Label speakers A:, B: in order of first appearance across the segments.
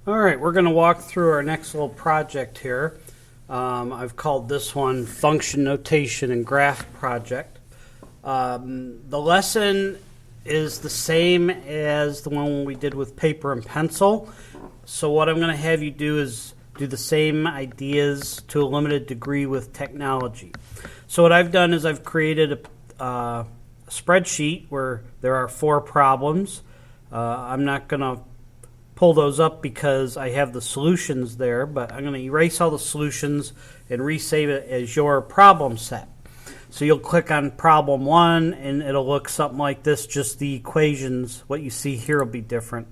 A: All right, we're going to walk through our next little project here. I've called this one Function Notation and Graph Project. The lesson is the same as the one we did with paper and pencil. So what I'm going to have you do is do the same ideas to a limited degree with technology. So what I've done is I've created a spreadsheet where there are 4 problems. I'm not going to pull those up because I have the solutions there, but I'm going to erase all the solutions and resave it as your problem set. So you'll click on problem 1 and it'll look something like this, just the equations. What you see here will be different.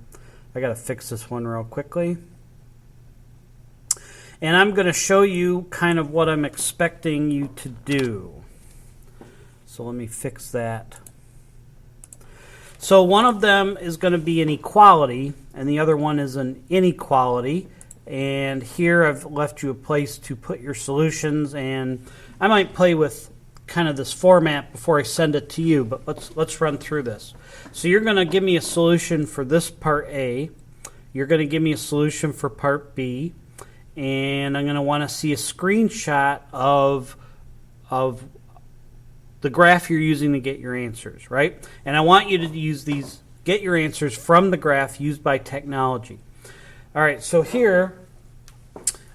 A: I got to fix this one real quickly. And I'm going to show you kind of what I'm expecting you to do. So let me fix that. So one of them is going to be an equality, and the other one is an inequality. And here I've left you a place to put your solutions, and I might play with kind of this format before I send it to you, but let's run through this. So you're going to give me a solution for this part A. You're going to give me a solution for part B, and I'm going to want to see a screenshot of the graph you're using to get your answers, right? And I want you to use these, get your answers from the graph used by technology. All right, so here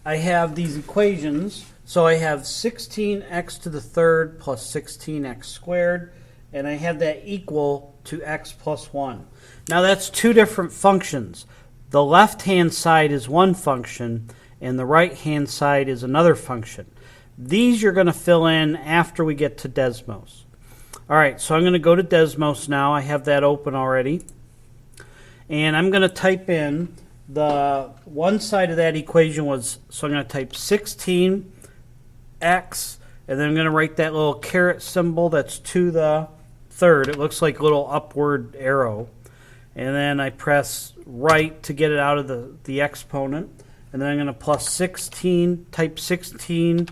A: I have these equations. So I have 16x to the third plus 16x squared, and I have that equal to x plus 1. Now that's 2 different functions. The left-hand side is one function, and the right-hand side is another function. These you're going to fill in after we get to Desmos. All right, so I'm going to go to Desmos now. I have that open already. And I'm going to type in the one side of that equation was, so I'm going to type 16x, and then I'm going to write that little caret symbol that's to the third. It looks like a little upward arrow. And then I press right to get it out of the exponent. And then I'm going to plus 16, type 16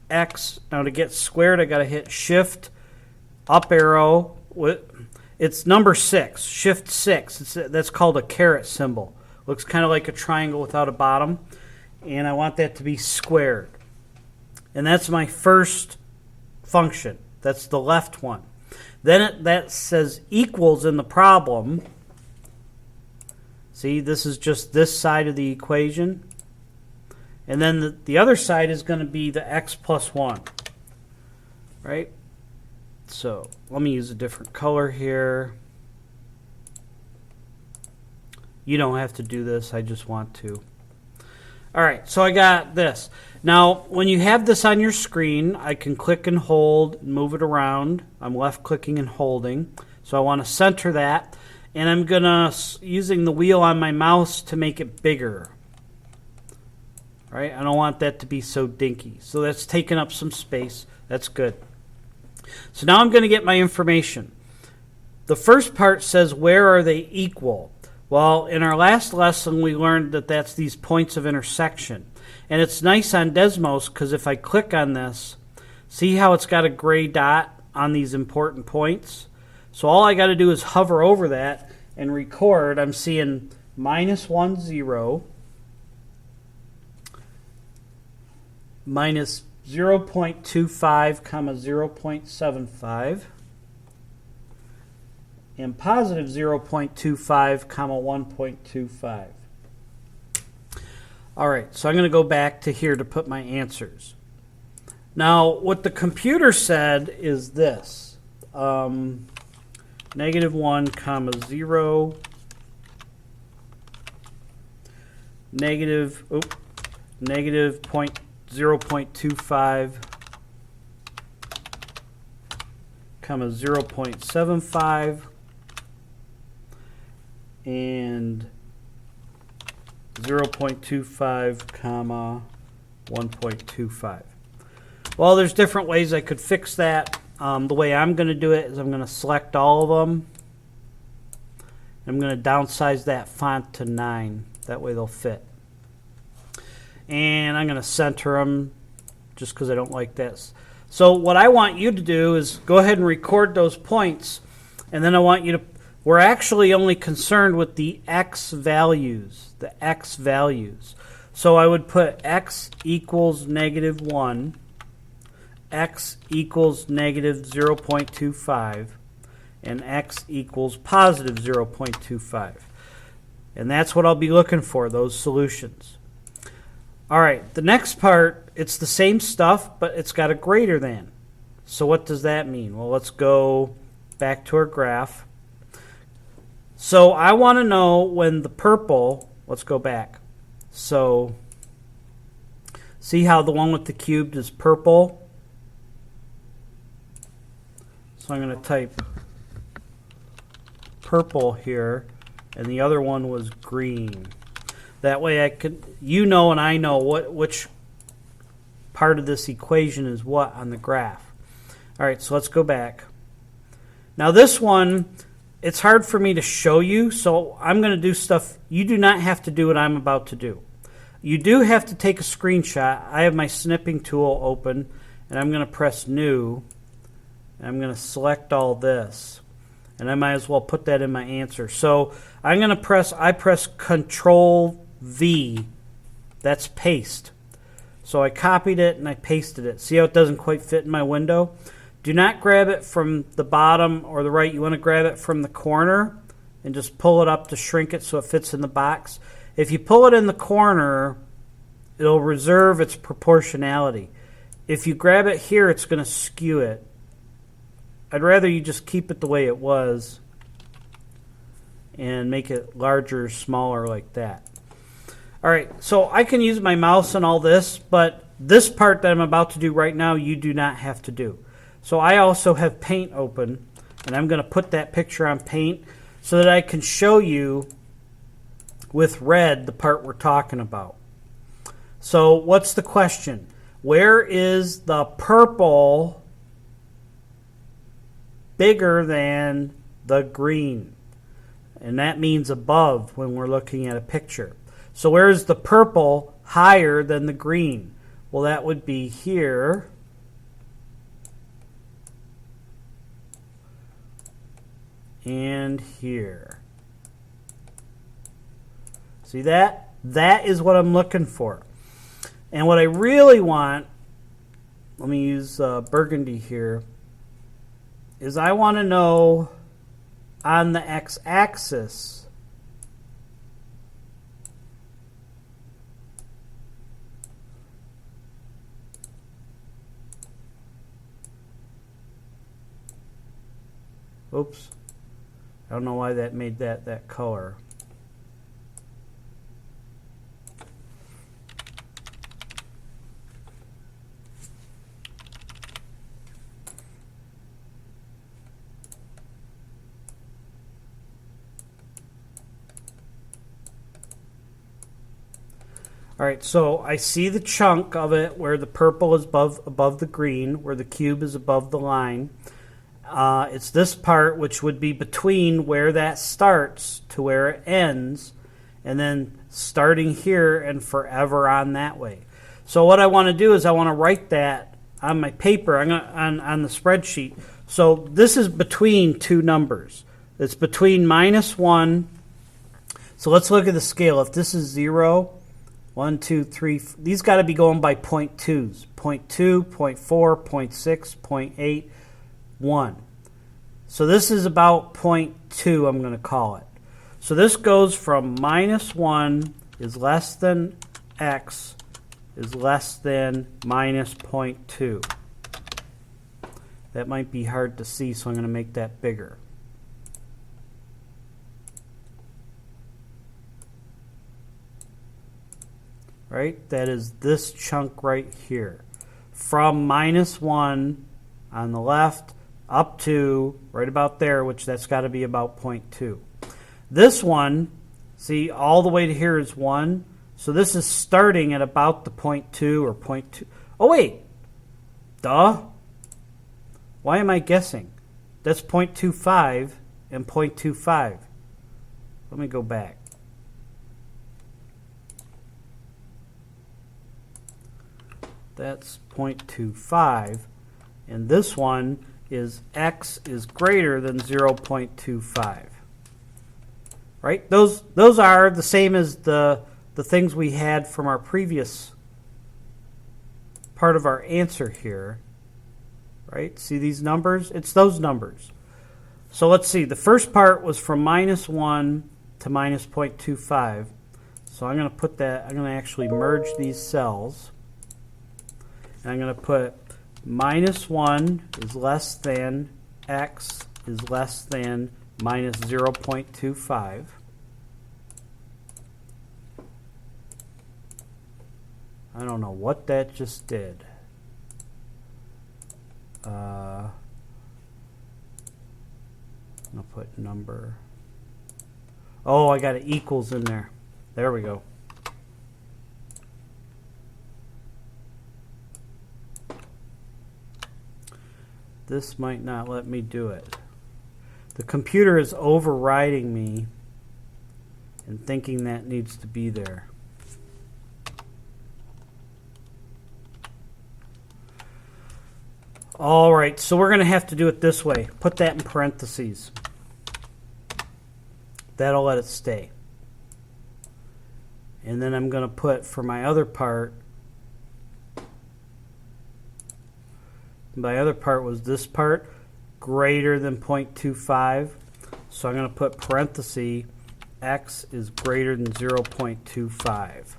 A: x. Now to get squared, I got to hit shift up arrow. It's number 6, shift 6. That's called a caret symbol. Looks kind of like a triangle without a bottom, and I want that to be squared. And that's my first function. That's the left one. Then that says equals in the problem. See, this is just this side of the equation. And then the other side is going to be the x plus 1, right? So let me use a different color here. You don't have to do this. I just want to. All right, so I got this. Now, when you have this on your screen, I can click and hold and move it around. I'm left-clicking and holding. So I want to center that. And I'm going to, using the wheel on my mouse to make it bigger. Right? I don't want that to be so dinky. So that's taking up some space. That's good. So now I'm going to get my information. The first part says, where are they equal? Well, in our last lesson, we learned that that's these points of intersection. And it's nice on Desmos because if I click on this, see how it's got a gray dot on these important points? So all I got to do is hover over that and record. I'm seeing -1, 0. Minus 0.25, 0.75, and positive 0.25, 1.25. All right, so I'm going to go back to here to put my answers. Now, what the computer said is this. -1, 0, negative 0.25, 0.75, and 0.25, 1.25. Well, there's different ways I could fix that. The way I'm going to do it is I'm going to select all of them. I'm going to downsize that font to 9. That way they'll fit. And I'm going to center them just because I don't like this. So what I want you to do is go ahead and record those points, and then I want you to we're actually only concerned with the x values, So I would put x equals -1, x equals -0.25, and x equals positive 0.25. And that's what I'll be looking for, those solutions. All right, the next part, it's the same stuff, but it's got a greater than. So what does that mean? Well, let's go back to our graph. So I want to know when the purple, let's go back. So see how the one with the cubed is purple? So I'm going to type purple here, and the other one was green. That way I could, you know, and I know which part of this equation is what on the graph. All right, so let's go back. Now this one, it's hard for me to show you, so I'm going to do stuff. You do not have to do what I'm about to do. You do have to take a screenshot. I have my snipping tool open, and I'm going to press New, and I'm going to select all this. And I might as well put that in my answer. So I'm going to I press Control V. That's paste. So I copied it and I pasted it. See how it doesn't quite fit in my window? Do not grab it from the bottom or the right. You want to grab it from the corner and just pull it up to shrink it so it fits in the box. If you pull it in the corner, it'll reserve its proportionality. If you grab it here, it's going to skew it. I'd rather you just keep it the way it was and make it larger or smaller like that. All right, so I can use my mouse and all this, but this part that I'm about to do right now, you do not have to do. So I also have Paint open, and I'm going to put that picture on Paint so that I can show you with red the part we're talking about. So what's the question? Where is the purple bigger than the green? And that means above when we're looking at a picture. So where is the purple higher than the green? Well, that would be here. And here. See that? That is what I'm looking for. And what I really want, let me use burgundy here, is I want to know on the x-axis oops, I don't know why that made that color. All right, so I see the chunk of it where the purple is above the green, where the cube is above the line. It's this part which would be between where that starts to where it ends, and then starting here and forever on that way. So what I want to do is I want to write that on my paper, on the spreadsheet. So this is between two numbers. It's between -1. So let's look at the scale. If this is 0, 1, 2, 3, these got to be going by 0.2s. 0.2, 0.4, 0.6, 0.8, 1. So this is about 0.2, I'm going to call it. So this goes from -1 is less than x is less than -0.2. That might be hard to see, so I'm going to make that bigger. Right? That is this chunk right here. From -1 on the left up to right about there, which that's got to be about 0.2. This one, see, all the way to here is 1. So this is starting at about the 0.2 or 0.2. Oh, wait. Duh. Why am I guessing? That's 0.25 and 0.25. Let me go back. That's 0.25. And this one is x is greater than 0.25. right? Those are the same as the things we had from our previous part of our answer here, right? See these numbers? It's those numbers. So let's see. The first part was from -1 to -0.25. So I'm going to put that, I'm going to actually merge these cells. And I'm going to put -1 is less than x is less than minus 0.25. I don't know what that just did. I'll put number. Oh, I got an equals in there. There we go. This might not let me do it. The computer is overriding me and thinking that needs to be there. All right, so we're going to have to do it this way. Put that in parentheses. That'll let it stay. And then I'm going to put, for my other part, my other part was this part, greater than 0.25. So I'm going to put parenthesis, x is greater than 0.25.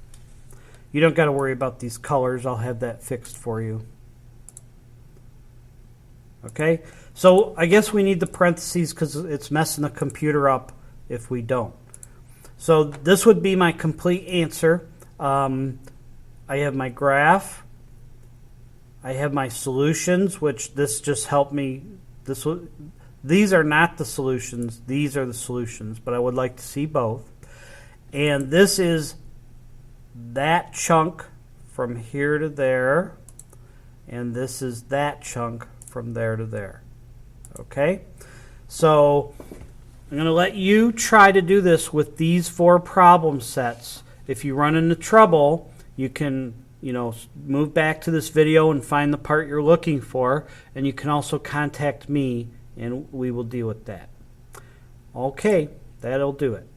A: You don't got to worry about these colors. I'll have that fixed for you. Okay, so I guess we need the parentheses because it's messing the computer up if we don't. So this would be my complete answer. I have my graph. I have my solutions, which this just helped me. These are not the solutions. These are the solutions, but I would like to see both. And this is that chunk from here to there. And this is that chunk from there to there. Okay? So I'm going to let you try to do this with these 4 problem sets. If you run into trouble, you can, move back to this video and find the part you're looking for, and you can also contact me and we will deal with that. Okay, that'll do it.